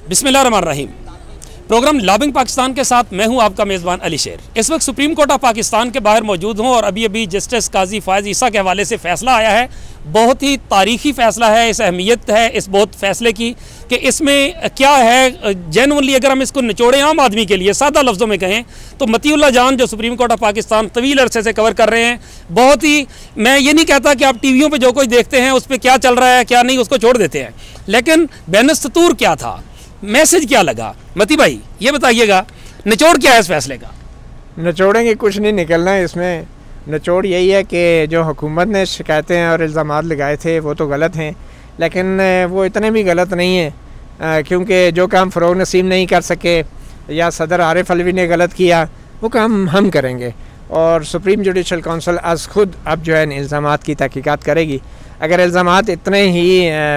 बिस्मिल्लाहिर्रहमानिर्रहीम। Programme lobbying Pakistan के साथ मैं हूं आपका मेज़बान अली शेर। इस वक्त सुप्रीम कोर्ट ऑफ पाकिस्तान के बाहर मौजूद हूं और अभी जस्टिस काजी फ़ायज़ ईसा के हवाले से फ़ैसला आया है। बहुत ही तारीख़ी फ़ैसला है, इस अहमियत है इस बहुत फ़ैसले की कि इसमें क्या है। जेनुअनली अगर हम इसको निचोड़ें आम आदमी के लिए सादा लफ्ज़ों में कहें तो मतीउल्लाह जान जो सुप्रीम कोर्ट ऑफ पाकिस्तान तवील अरसे से कवर कर रहे हैं, बहुत ही, मैं ये नहीं कहता कि आप टीवियों पर जो कुछ देखते हैं उस पर क्या चल रहा है क्या नहीं उसको छोड़ देते हैं, लेकिन बैनस्तूर क्या था, मैसेज क्या लगा, मती भाई ये बताइएगा निचोड़ क्या है इस फैसले का। निचोड़ेंगे कुछ नहीं निकलना है इसमें। निचोड़ यही है कि जो हुकूमत ने शिकायतें और इल्ज़ामात लगाए थे वो तो गलत हैं, लेकिन वो इतने भी गलत नहीं हैं क्योंकि जो काम फ़रोग़ नसीम नहीं कर सके या सदर आरिफ अलवी ने गलत किया वो काम हम करेंगे और सुप्रीम जुडिशल काउंसिल आज खुद अब जो है इल्ज़ामात की तहकीकात करेगी। अगर इल्ज़ामात इतने ही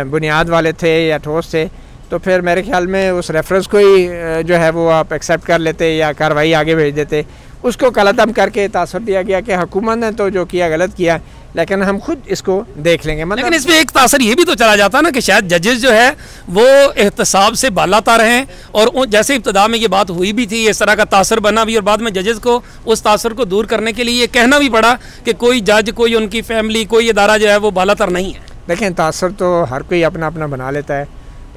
बुनियाद वाले थे या ठोस थे तो फिर मेरे ख्याल में उस रेफरेंस को ही जो है वो आप एक्सेप्ट कर लेते या कार्रवाई आगे भेज देते। उसको कलअदम करके तासर दिया गया कि हुकूमत ने तो जो किया गलत किया, लेकिन हम खुद इसको देख लेंगे। मतलब लेकिन इसमें एक तासर ये भी तो चला जाता ना कि शायद जजेस जो है वो एहतसाब से बालातर हैं और जैसे इब्तदा में ये बात हुई भी थी इस तरह का तासर बना भी और बाद में जजेस को उस तासर को दूर करने के लिए ये कहना भी पड़ा कि कोई जज कोई उनकी फैमिली कोई इदारा जो है वो बालातर नहीं है। देखें तासर तो हर कोई अपना अपना बना लेता है।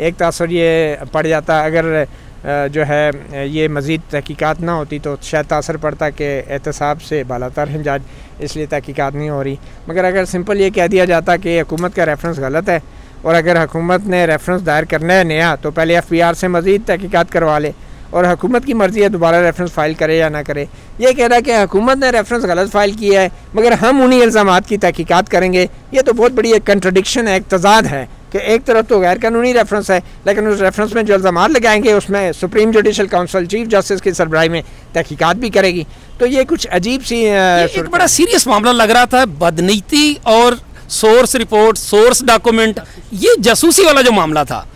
एक तासर ये पड़ जाता अगर जो है ये मज़ीद तहकीकात ना होती तो शायद तासर पड़ता कि एहतसाब से बालातर हैं जज इसलिए तहकीकात नहीं हो रही। मगर अगर सिंपल ये कह दिया जाता कि हुकूमत का रेफरेंस गलत है और अगर हुकूमत ने रेफरेंस दायर करना है नया तो पहले FPR से मज़ीद तहकीकात करवा ले और हुकूमत की मर्ज़ी है दोबारा रेफरेंस फ़ाइल करे या ना करे। ये कह रहा है कि हुकूमत ने रेफरेंस गलत फ़ाइल किया है मगर हम उन्हीं इल्ज़ामात की तहकीकात करेंगे, ये तो बहुत बड़ी एक कंट्रडिक्शन है, एक तज़ाद है कि एक तरफ तो गैर कानूनी रेफरेंस है लेकिन उस रेफरेंस में जो इल्ज़ामात लगाएंगे उसमें supreme judicial council chief justice की सरबराही में तहकीकात भी करेगी। तो ये कुछ अजीब सी एक बड़ा सीरियस मामला लग रहा था, बदनीति और सोर्स रिपोर्ट सोर्स डॉक्यूमेंट, ये जासूसी वाला जो मामला था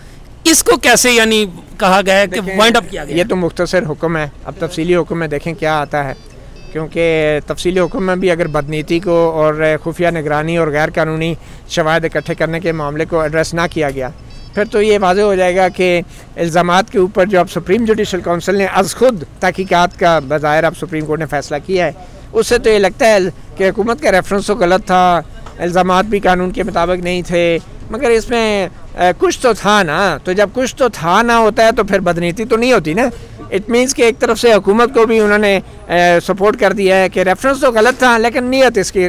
इसको कैसे यानी कहा गया है कि वाइंड अप किया गया। ये तो मुख्तसर हुक्म है, अब तफसीली हुक्म में देखें क्या आता है, क्योंकि तफसीली हुक्म में भी अगर बदनीति को और खुफिया निगरानी और गैर कानूनी शवाहिद इकट्ठे करने के मामले को एड्रेस ना किया गया फिर तो ये वाज़ेह हो जाएगा कि इल्ज़ामात के ऊपर जो अब सुप्रीम जुडिशल काउंसिल ने आज खुद तहकीकात का बज़ाहिर अब सुप्रीम कोर्ट ने फ़ैसला किया है, उससे तो ये लगता है कि हुकूमत का रेफरेंस तो गलत था, इल्ज़ामात भी कानून के मुताबिक नहीं थे, मगर इसमें कुछ तो था ना। तो जब कुछ तो था ना होता है तो फिर बदनीति तो नहीं होती ना। इट मीन्स कि एक तरफ से हुकूमत को भी उन्होंने सपोर्ट कर दिया है कि रेफरेंस तो गलत था लेकिन नीयत इसकी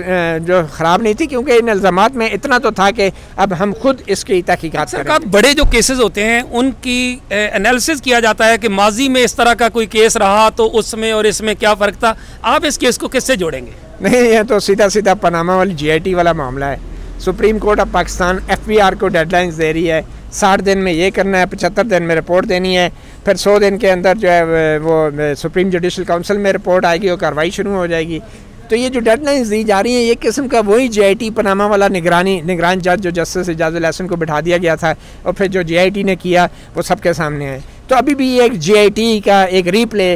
जो ख़राब नहीं थी क्योंकि इन इल्ज़ामात में इतना तो था कि अब हम खुद इसकी तहकीकात करें। बड़े जो केसेस होते हैं उनकी एनालिसिस किया जाता है कि माजी में इस तरह का कोई केस रहा तो उसमें और इसमें क्या फ़र्क था। आप इस केस को किससे जोड़ेंगे? नहीं, ये तो सीधा सीधा पनामा वाली GIT वाला मामला है। Supreme court of Pakistan FPR को डेडलाइंस दे रही है, 60 दिन में ये करना है, 75 दिन में रिपोर्ट देनी है, फिर 100 दिन के अंदर जो है वो सुप्रीम जुडिशल काउंसिल में रिपोर्ट आएगी और कार्रवाई शुरू हो जाएगी। तो ये जो डेडलाइंस दी जा रही हैं एक किस्म का वही GIT पनामा वाला निगरान जज जो जस्टिस इजाज़ुल एहसन को बिठा दिया गया था और फिर जो GIT ने किया वो सबके सामने है। तो अभी भी एक GIT का एक रीप्ले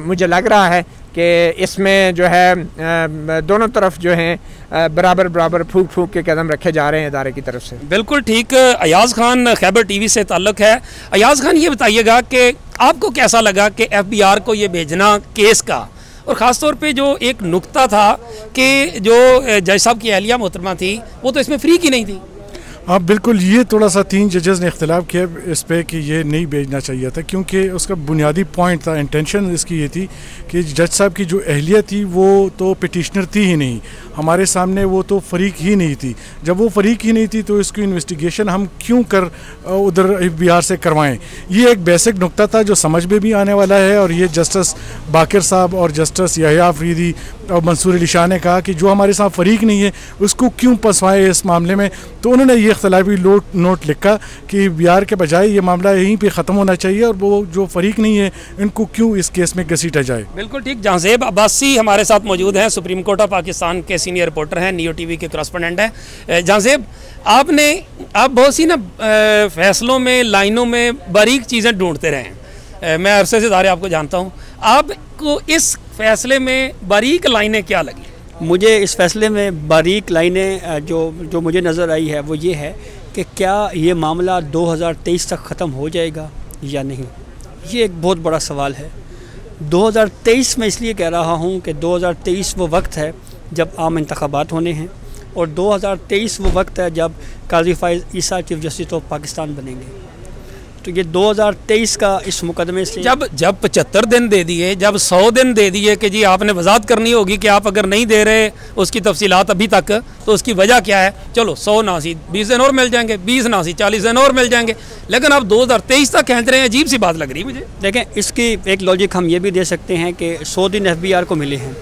मुझे लग रहा है कि इसमें जो है दोनों तरफ जो हैं बराबर बराबर फूक फूक के कदम रखे जा रहे हैं इदारे की तरफ से। बिल्कुल ठीक। अयाज़ खान खैबर TV से ताल्लुक़ है। अयाज़ खान ये बताइएगा कि आपको कैसा लगा कि FBR को ये भेजना केस का, और ख़ास तौर पे जो एक नुक्ता था कि जो जज साहब की अहलिया मोहतरमा थी वो तो इसमें फ्री की नहीं थी। हाँ बिल्कुल, ये थोड़ा सा 3 जजेस ने इख्तिलाफ किया इस पे कि ये नहीं भेजना चाहिए था क्योंकि उसका बुनियादी पॉइंट था, इंटेंशन इसकी ये थी कि जज साहब की जो अहलिया थी वो तो पिटिशनर थी ही नहीं, हमारे सामने वो तो फरीक ही नहीं थी। जब वो फरीक ही नहीं थी तो इसकी इन्वेस्टिगेशन हम क्यों कर उधर FBR से करवाएं। ये एक बेसिक नुक्ता था जो समझ में भी आने वाला है और ये जस्टिस बाकर साहब और जस्टिस याहिया अफरीदी और मंसूर अली शाह ने कहा कि जो हमारे साथ फरीक नहीं है उसको क्यों फंसवाएं इस मामले में। तो उन्होंने ये इख्तिलाफी नोट लिखा कि FBR के बजाय ये मामला यहीं पे ख़त्म होना चाहिए और वो जो फरीक नहीं है इनको क्यों इस केस में घसीटा जाए। बिल्कुल ठीक। जहांज़ेब अब्बासी हमारे साथ मौजूद हैं, सुप्रीम कोर्ट ऑफ पाकिस्तान के सीनियर रिपोर्टर हैं, नियो TV के करस्पोंडेंट हैं। जहांज़ेब, आप बहुत सी ना फैसलों में लाइनों में बारीक चीज़ें ढूंढते रहे हैं, मैं अरसे से ज़ाहिर आपको जानता हूँ, आपको इस फैसले में बारीक लाइनें क्या लगी? मुझे इस फैसले में बारीक लाइनें जो मुझे नज़र आई है वो ये है कि क्या ये मामला 2023 तक ख़त्म हो जाएगा या नहीं, ये एक बहुत बड़ा सवाल है। 2023 में इसलिए कह रहा हूँ कि 2023 वो वक्त है जब आम इंतखाबात होने हैं, और 2023 वो वक्त है जब काज़ी फ़ाइज़ ईसा चीफ जस्टिस ऑफ पाकिस्तान बनेंगे। तो ये 2023 का इस मुकदमे से जब 75 दिन दे दिए, जब 100 दिन दे दिए कि जी आपने वजाहत करनी होगी कि आप अगर नहीं दे रहे उसकी तफसीलात अभी तक, तो उसकी वजह क्या है? चलो 100 ना सी 20 दिन और मिल जाएंगे, 20 ना सी 40 दिन और मिल जाएंगे, लेकिन आप 2023 तक खींच रहे हैं। अजीब सी बात लग रही है मुझे। देखें, इसकी एक लॉजिक हम ये भी दे सकते हैं कि 100 दिन FBR को मिले हैं,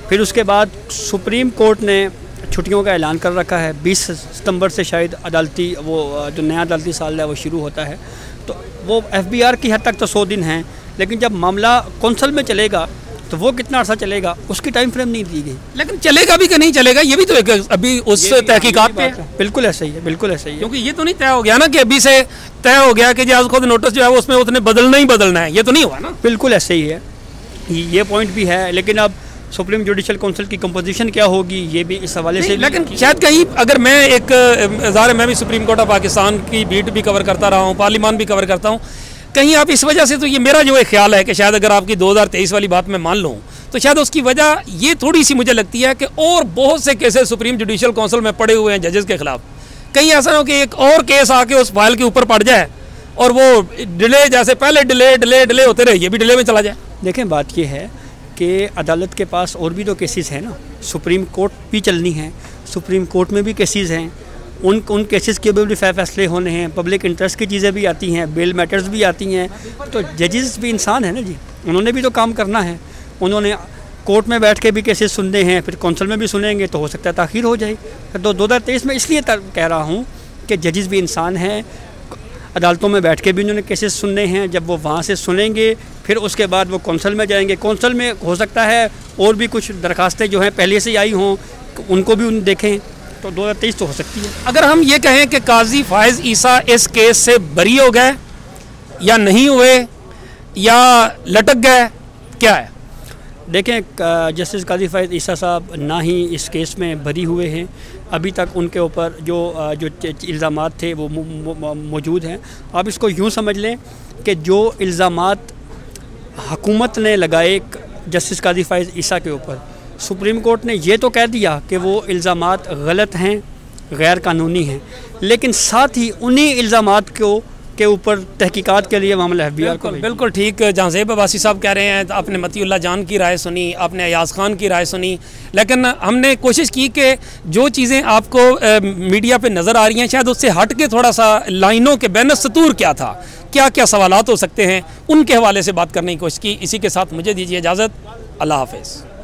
फिर उसके बाद सुप्रीम कोर्ट ने छुट्टियों का ऐलान कर रखा है। 20 सितंबर से शायद अदालती वो जो नया अदालती साल है वो शुरू होता है, तो वो FBR की हद तक तो 100 दिन हैं, लेकिन जब मामला कौंसल में चलेगा तो वो कितना अर्सा चलेगा उसकी टाइम फ्रेम नहीं दी गई। लेकिन चलेगा भी कि नहीं चलेगा ये भी तो एक अभी उस तहकीकात पे है। बिल्कुल ऐसा ही है, बिल्कुल ऐसा ही है, क्योंकि ये तो नहीं तय हो गया ना कि अभी से तय हो गया कि आज खुद नोटिस जो है उसमें उसने बदलना ही बदलना है, ये तो नहीं हुआ ना। बिल्कुल ऐसे ही है, ये पॉइंट भी है। लेकिन अब सुप्रीम जुडिशल काउंसिल की कंपोजिशन क्या होगी ये भी इस हवाले से, लेकिन शायद कहीं अगर मैं एक ज़ाहिर मैं भी सुप्रीम कोर्ट ऑफ पाकिस्तान की बीट भी कवर करता रहा हूँ, पार्लियामान भी कवर करता हूँ, कहीं आप इस वजह से, तो ये मेरा जो एक ख्याल है कि शायद अगर आपकी 2023 वाली बात मैं मान लूँ तो शायद उसकी वजह ये थोड़ी सी मुझे लगती है कि और बहुत से केसेस सुप्रीम जुडिशल काउंसिल में पड़े हुए हैं जजेस के खिलाफ। कहीं ऐसा ना हो कि एक और केस आके उस फाइल के ऊपर पड़ जाए और वो डिले, जैसे पहले डिले होते रहे, ये भी डिले में चला जाए। देखें, बात ये है कि अदालत के पास और भी तो केसेस हैं ना, सुप्रीम कोर्ट भी चलनी है, सुप्रीम कोर्ट में भी केसेस हैं, उन केसेस के भी फैसले होने हैं, पब्लिक इंटरेस्ट की चीज़ें भी आती हैं, बेल मैटर्स भी आती हैं। तो जजेस भी इंसान है ना जी, उन्होंने भी तो काम करना है, उन्होंने कोर्ट में बैठ के भी केसेस सुनने हैं, फिर कौंसल में भी सुनेंगे, तो हो सकता है ताख़ीर हो जाए। तो 2023 में इसलिए कह रहा हूँ कि जजेस भी इंसान हैं, अदालतों में बैठ के भी उन्होंने केसेस सुनने हैं, जब वो वहाँ से सुनेंगे फिर उसके बाद वो कौंसल में जाएंगे, कौंसल में हो सकता है और भी कुछ दरखास्तें जो हैं पहले से आई हों उनको भी उन देखें, तो 2023 तो हो सकती है। अगर हम ये कहें कि काजी फ़ाइज़ ईसा इस केस से बरी हो गए या नहीं हुए या लटक गए, क्या है? देखें, जस्टिस काजी फ़ाइज़ ईसा साहब ना ही इस केस में बरी हुए हैं, अभी तक उनके ऊपर जो इल्ज़ामात थे वो मौजूद हैं। आप इसको यूँ समझ लें कि जो इल्ज़ामात हुकूमत ने लगाए जस्टिस काजी फ़ाइज़ ईसा के ऊपर, सुप्रीम कोर्ट ने ये तो कह दिया कि वो इल्ज़ामात गलत हैं, गैर कानूनी हैं, लेकिन साथ ही उन्हीं इल्ज़ामात के ऊपर तहकीकात के लिए मामला FBR को बिल्कुल ठीक जहांज़ेब अब्बासी साहब कह रहे हैं। आपने मतीउल्लाह जान की राय सुनी, आपने अयाज़ खान की राय सुनी, लेकिन हमने कोशिश की कि जो चीज़ें आपको मीडिया पे नज़र आ रही हैं शायद उससे हट के थोड़ा सा लाइनों के बैन सतूर क्या था, क्या क्या सवालात हो सकते हैं, उनके हवाले से बात करने की कोशिश की। इसी के साथ मुझे दीजिए इजाज़त। अल्लाह हाफ़िज़।